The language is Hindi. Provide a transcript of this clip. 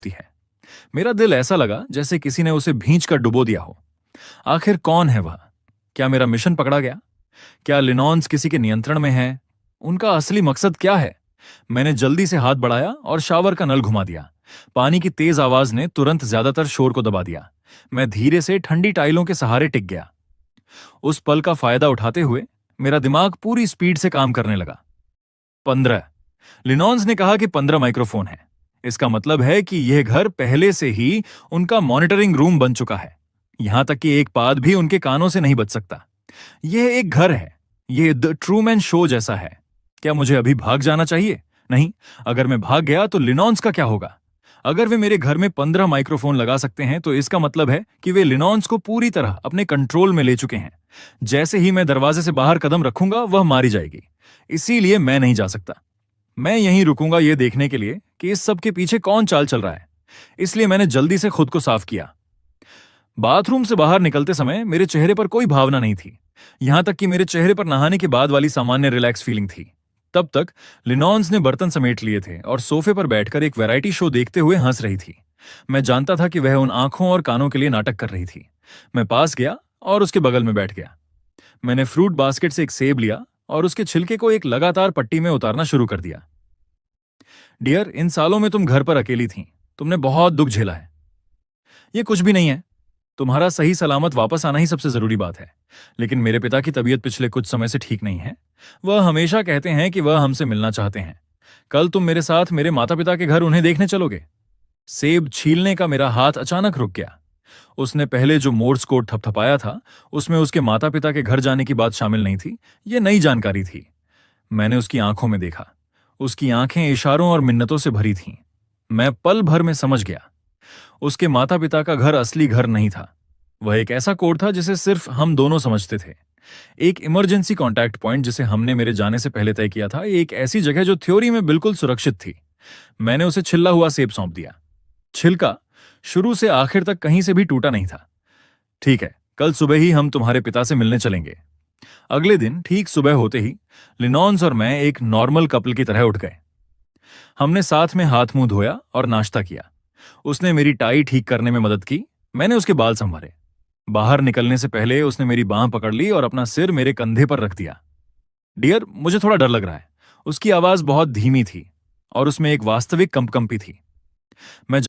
होती है। मेरा दिल ऐसा लगा जैसे किसी ने उसे भींच कर डुबो दिया हो। आखिर कौन है वह? क्या मेरा मिशन पकड़ा गया? क्या लिनॉन्स किसी के नियंत्रण में है? उनका असली मकसद क्या है? मैंने जल्दी से हाथ बढ़ाया और शावर का नल घुमा दिया। पानी की तेज आवाज ने तुरंत ज्यादातर शोर को दबा दिया। मैं धीरे से ठंडी टाइलों के सहारे टिक गया। उस पल का फायदा उठाते हुए मेरा दिमाग पूरी स्पीड से काम करने लगा। 15। लिनॉन्स ने कहा कि 15 माइक्रोफोन है। इसका मतलब है कि यह घर पहले से ही उनका मॉनिटरिंग रूम बन चुका है। यहां तक कि एक पाद भी उनके कानों से नहीं बच सकता। यह एक घर है। यह द ट्रूमैन शो जैसा है। क्या मुझे अभी भाग जाना चाहिए? नहीं। अगर मैं भाग गया तो लिनॉन्स का क्या होगा? अगर वे मेरे घर में 15 माइक्रोफोन लगा सकते हैं तो इसका मतलब है कि वे लिनॉन्स को पूरी तरह अपने कंट्रोल में ले चुके हैं। जैसे ही मैं दरवाजे से बाहर कदम रखूंगा वह मारी जाएगी। इसीलिए मैं नहीं जा सकता। मैं यहीं रुकूंगा यह देखने के लिए कि इस सब के पीछे कौन चाल चल रहा है। इसलिए मैंने जल्दी से खुद को साफ किया। बाथरूम से बाहर निकलते समय मेरे चेहरे पर कोई भावना नहीं थी। यहां तक कि मेरे चेहरे पर नहाने के बाद वाली सामान्य रिलैक्स फीलिंग थी। तब तक लिनॉन्स ने बर्तन समेट लिए थे और सोफे पर बैठकर एक वैरायटी शो देखते हुए हंस रही थी। मैं जानता था कि वह उन आंखों और कानों के लिए नाटक कर रही थी। मैं पास गया और उसके बगल में बैठ गया। मैंने फ्रूट बास्केट से एक सेब लिया और उसके छिलके को एक लगातार पट्टी में उतारना शुरू कर दिया। डियर, इन सालों में तुम घर पर अकेली थी। तुमने बहुत दुख झेला है। ये कुछ भी नहीं है। तुम्हारा सही सलामत वापस आना ही सबसे जरूरी बात है। लेकिन मेरे पिता की तबीयत पिछले कुछ समय से ठीक नहीं है। वह हमेशा कहते हैं कि वह हमसे मिलना चाहते हैं। कल तुम मेरे साथ मेरे माता पिता के घर उन्हें देखने चलोगे। सेब छीलने का मेरा हाथ अचानक रुक गया। उसने पहले जो मोर्स कोड थपथपाया था उसमें उसके माता पिता के घर जाने की बात शामिल नहीं थी। यह नई जानकारी थी। मैंने उसकी आंखों में देखा। उसकी आंखें इशारों और मिन्नतों से भरी थीं। मैं पल भर में समझ गया। उसके माता पिता का घर असली घर नहीं था। वह एक ऐसा कोड था जिसे सिर्फ हम दोनों समझते थे। एक इमरजेंसी कॉन्टैक्ट पॉइंट जिसे हमने मेरे जाने से पहले तय किया था। एक ऐसी जगह जो थ्योरी में बिल्कुल सुरक्षित थी। मैंने उसे छिला हुआ सेब सौंप दिया। छिलका शुरू से आखिर तक कहीं से भी टूटा नहीं था। ठीक है, कल सुबह ही हम तुम्हारे पिता से मिलने चलेंगे। अगले दिन ठीक सुबह होते ही लिनॉन्स और मैं एक नॉर्मल कपल की तरह उठ गए। हमने साथ में हाथ मुंह धोया और नाश्ता किया। उसने मेरी टाई ठीक करने में मदद की। मैंने उसके बाल संवारे। बाहर निकलने से पहले उसने मेरी बांह पकड़ ली और अपना सिर मेरे कंधे पर रख दिया। डियर, मुझे थोड़ा डर लग रहा है। उसकी आवाज बहुत धीमी थी और उसमें एक वास्तविक कंपकंपी थी। मैं